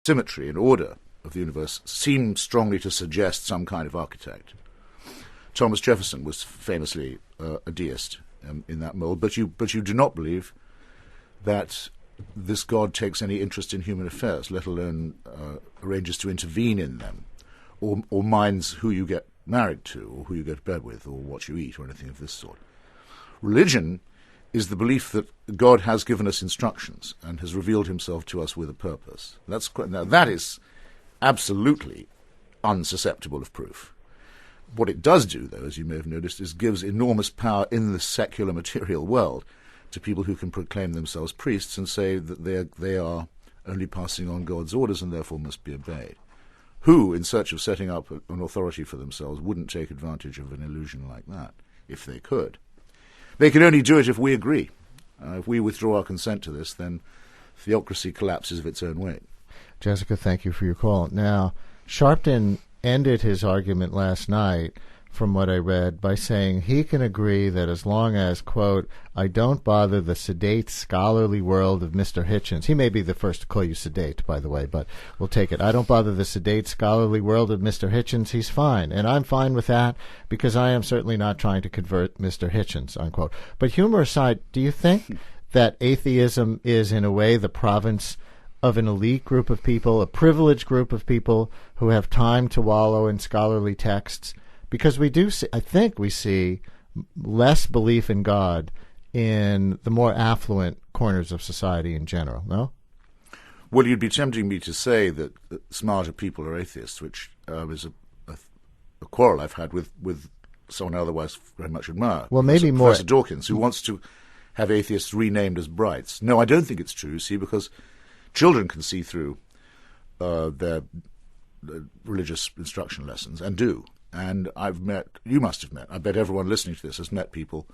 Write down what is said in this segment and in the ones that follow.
symmetry and order of the universe seem strongly to suggest some kind of architect. Thomas Jefferson was famously a deist in that mold, but you do not believe that this God takes any interest in human affairs, let alone arranges to intervene in them, or minds who you get married to, or who you go to bed with, or what you eat, or anything of this sort. Religion is the belief that God has given us instructions and has revealed himself to us with a purpose. Now, that is absolutely unsusceptible of proof. What it does do, though, as you may have noticed, is gives enormous power in the secular material world to people who can proclaim themselves priests and say that they are only passing on God's orders and therefore must be obeyed. Who, in search of setting up an authority for themselves, wouldn't take advantage of an illusion like that, if they could? They can only do it if we agree. If we withdraw our consent to this, then theocracy collapses of its own weight. Jessica, thank you for your call. Now, Sharpton ended his argument last night, from what I read, by saying he can agree that as long as, quote, I don't bother the sedate, scholarly world of Mr. Hitchens. He may be the first to call you sedate, by the way, but we'll take it. I don't bother the sedate, scholarly world of Mr. Hitchens. He's fine. And I'm fine with that because I am certainly not trying to convert Mr. Hitchens, unquote. But humor aside, do you think that atheism is in a way the province of an elite group of people, a privileged group of people who have time to wallow in scholarly texts? Because we do see, I think we see less belief in God in the more affluent corners of society in general, no? Well, you'd be tempting me to say that smarter people are atheists, which is a quarrel I've had with someone I otherwise very much admire. Well, maybe more. Professor Dawkins, who wants to have atheists renamed as brights. No, I don't think it's true, see, because children can see through their religious instruction lessons, and do. And you must have met, I bet everyone listening to this has met people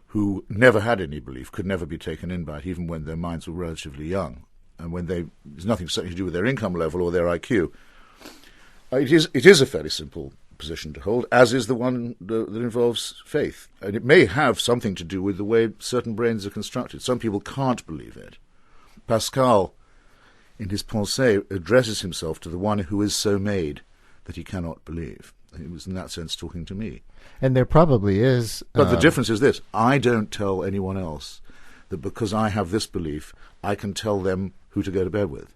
who never had any belief, could never be taken in by it, even when their minds were relatively young, and when there's nothing certainly to do with their income level or their IQ. It is a fairly simple position to hold, as is the one that involves faith. And it may have something to do with the way certain brains are constructed. Some people can't believe it. Pascal, in his Pensées, addresses himself to the one who is so made that he cannot believe. He was, in that sense, talking to me. And there probably is... But the difference is this. I don't tell anyone else that because I have this belief, I can tell them who to go to bed with.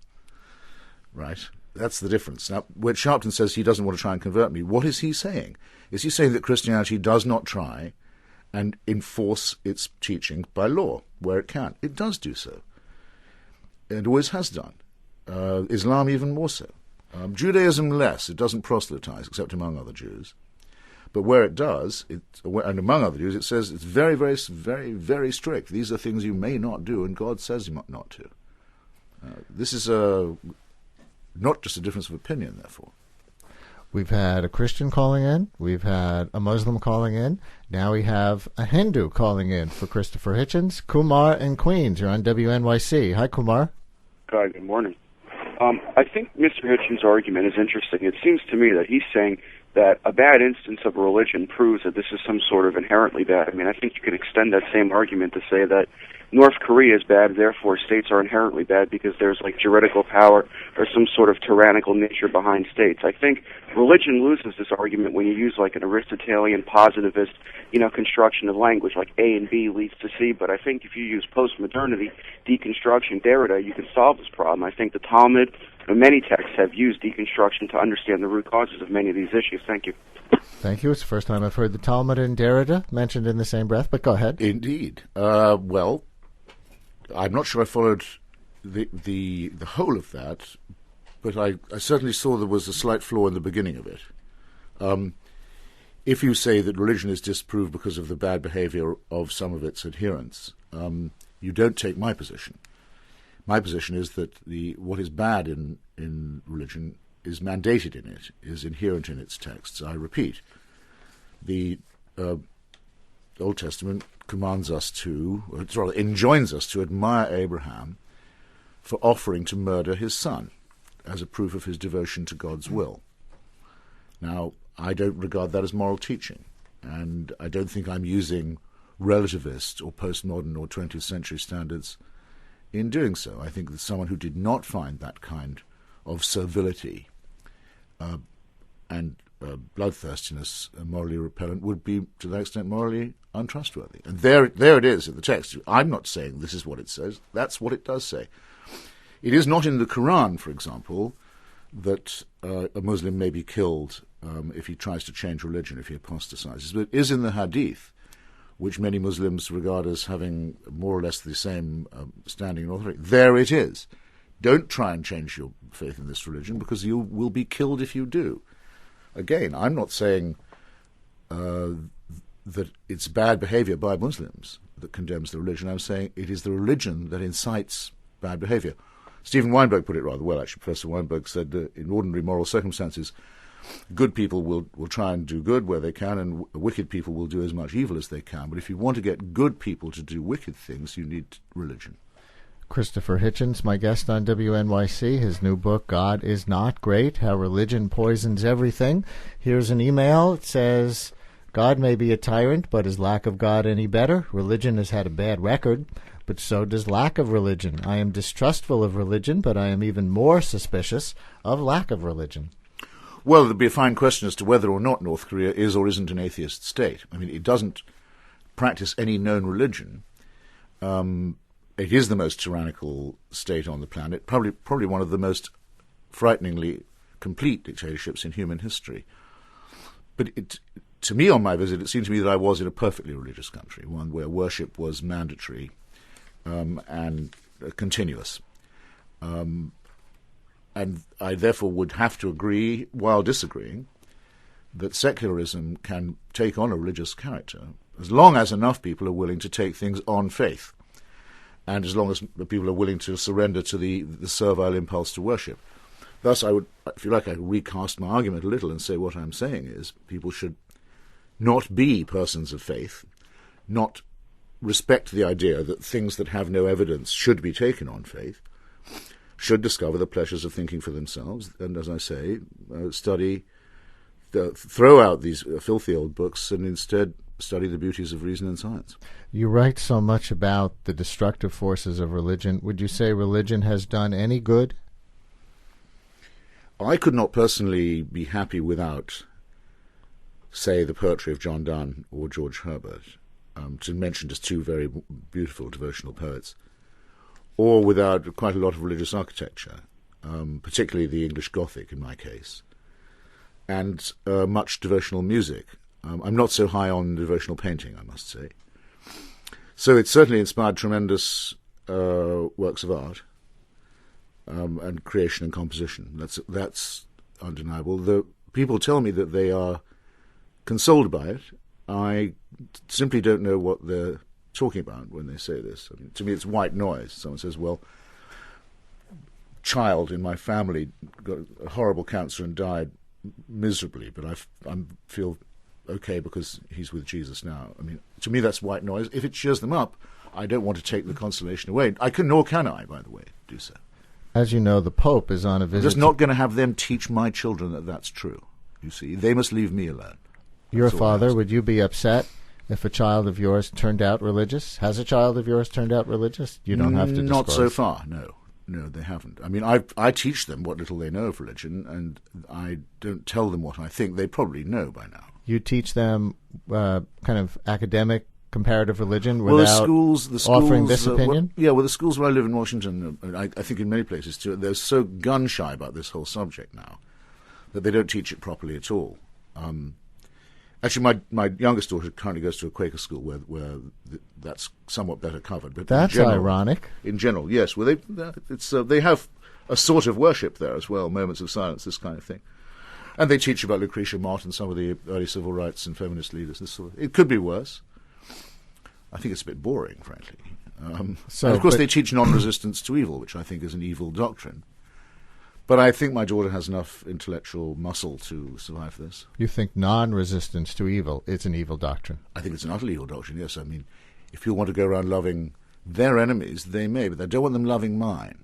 Right? That's the difference. Now, when Sharpton says he doesn't want to try and convert me, what is he saying? Is he saying that Christianity does not try and enforce its teaching by law where it can? It does do so. It always has done. Islam even more so. Judaism less. It doesn't proselytize, except among other Jews. But where it does, and among other Jews, it says it's very, very, very, very strict. These are things you may not do, and God says you might not to. This is not just a difference of opinion, therefore. We've had a Christian calling in. We've had a Muslim calling in. Now we have a Hindu calling in for Christopher Hitchens. Kumar in Queens. You're on WNYC. Hi, Kumar. Hi, good morning. I think Mr. Hitchens' argument is interesting. It seems to me that he's saying that a bad instance of religion proves that this is some sort of inherently bad. I mean, I think you could extend that same argument to say that North Korea is bad, therefore states are inherently bad because there's like juridical power or some sort of tyrannical nature behind states. I think religion loses this argument when you use like an Aristotelian positivist, construction of language, like A and B leads to C. But I think if you use postmodernity, deconstruction, Derrida, you can solve this problem. I think the Talmud and many texts have used deconstruction to understand the root causes of many of these issues. Thank you. Thank you. It's the first time I've heard the Talmud and Derrida mentioned in the same breath, but go ahead. Indeed. Well, I'm not sure I followed the whole of that, but I certainly saw there was a slight flaw in the beginning of it. If you say that religion is disproved because of the bad behavior of some of its adherents, you don't take my position. My position is that what is bad in religion is mandated in it, is inherent in its texts. I repeat, the Old Testament enjoins us to admire Abraham for offering to murder his son as a proof of his devotion to God's will. Now, I don't regard that as moral teaching, and I don't think I'm using relativist or postmodern or 20th century standards in doing so. I think that someone who did not find that kind of servility and bloodthirstiness, morally repellent, would be, to that extent, morally untrustworthy. And there it is in the text. I'm not saying this is what it says. That's what it does say. It is not in the Quran, for example, that a Muslim may be killed if he tries to change religion, if he apostatizes. But it is in the Hadith, which many Muslims regard as having more or less the same standing and authority. There it is. Don't try and change your faith in this religion, because you will be killed if you do. Again, I'm not saying that it's bad behavior by Muslims that condemns the religion. I'm saying it is the religion that incites bad behavior. Stephen Weinberg put it rather well, actually. Professor Weinberg said that in ordinary moral circumstances, good people will try and do good where they can, and wicked people will do as much evil as they can. But if you want to get good people to do wicked things, you need religion. Christopher Hitchens, my guest on WNYC, his new book, God is Not Great, How Religion Poisons Everything. Here's an email. It says, God may be a tyrant, but is lack of God any better? Religion has had a bad record, but so does lack of religion. I am distrustful of religion, but I am even more suspicious of lack of religion. Well, there'd be a fine question as to whether or not North Korea is or isn't an atheist state. I mean, it doesn't practice any known religion. It is the most tyrannical state on the planet, probably one of the most frighteningly complete dictatorships in human history. But to me, on my visit, it seemed to me that I was in a perfectly religious country, one where worship was mandatory and continuous. And I therefore would have to agree, while disagreeing, that secularism can take on a religious character as long as enough people are willing to take things on faith, and as long as the people are willing to surrender to the servile impulse to worship. Thus, I would, if you like, I could recast my argument a little and say what I'm saying is people should not be persons of faith, not respect the idea that things that have no evidence should be taken on faith, should discover the pleasures of thinking for themselves, and, as I say, throw out these filthy old books and instead study the beauties of reason and science. You write so much about the destructive forces of religion. Would you say religion has done any good? I could not personally be happy without, say, the poetry of John Donne or George Herbert, to mention just two very beautiful devotional poets, or without quite a lot of religious architecture, particularly the English Gothic in my case, and much devotional music. I'm not so high on devotional painting, I must say. So it certainly inspired tremendous works of art and creation and composition. That's undeniable. The people tell me that they are consoled by it. I simply don't know what they're talking about when they say this. I mean, to me, it's white noise. Someone says, well, child in my family got a horrible cancer and died miserably, but I feel okay because he's with Jesus now. I mean, to me, that's white noise. If it cheers them up, I don't want to take the consolation away. Nor can I, by the way, do so. As you know, the Pope is on a visit. I'm just not going to have them teach my children that that's true. You see, they must leave me alone. Your father, would you be upset if a child of yours turned out religious? Has a child of yours turned out religious? You don't have to disclose. Not so far, no. No, they haven't. I mean, I teach them what little they know of religion, and I don't tell them what I think. They probably know by now. You teach them kind of academic comparative religion without the schools, offering this opinion? The schools where I live in Washington, I think in many places too, they're so gun-shy about this whole subject now that they don't teach it properly at all. Actually, my youngest daughter currently goes to a Quaker school where that's somewhat better covered. But that's ironic. In general, yes. Well, they have a sort of worship there as well, moments of silence, this kind of thing. And they teach about Lucretia Mott and some of the early civil rights and feminist leaders. It could be worse. I think it's a bit boring, frankly. And of course, they teach non-resistance to evil, which I think is an evil doctrine. But I think my daughter has enough intellectual muscle to survive this. You think non-resistance to evil is an evil doctrine? I think it's an utterly evil doctrine, yes. I mean, if people want to go around loving their enemies, they may, but I don't want them loving mine.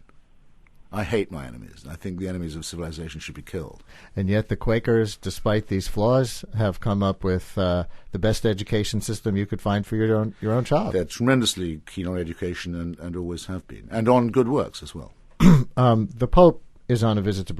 I hate my enemies. I think the enemies of civilization should be killed. And yet the Quakers, despite these flaws, have come up with the best education system you could find for your own child. They're tremendously keen on education and always have been, and on good works as well. The Pope is on a visit to Brazil.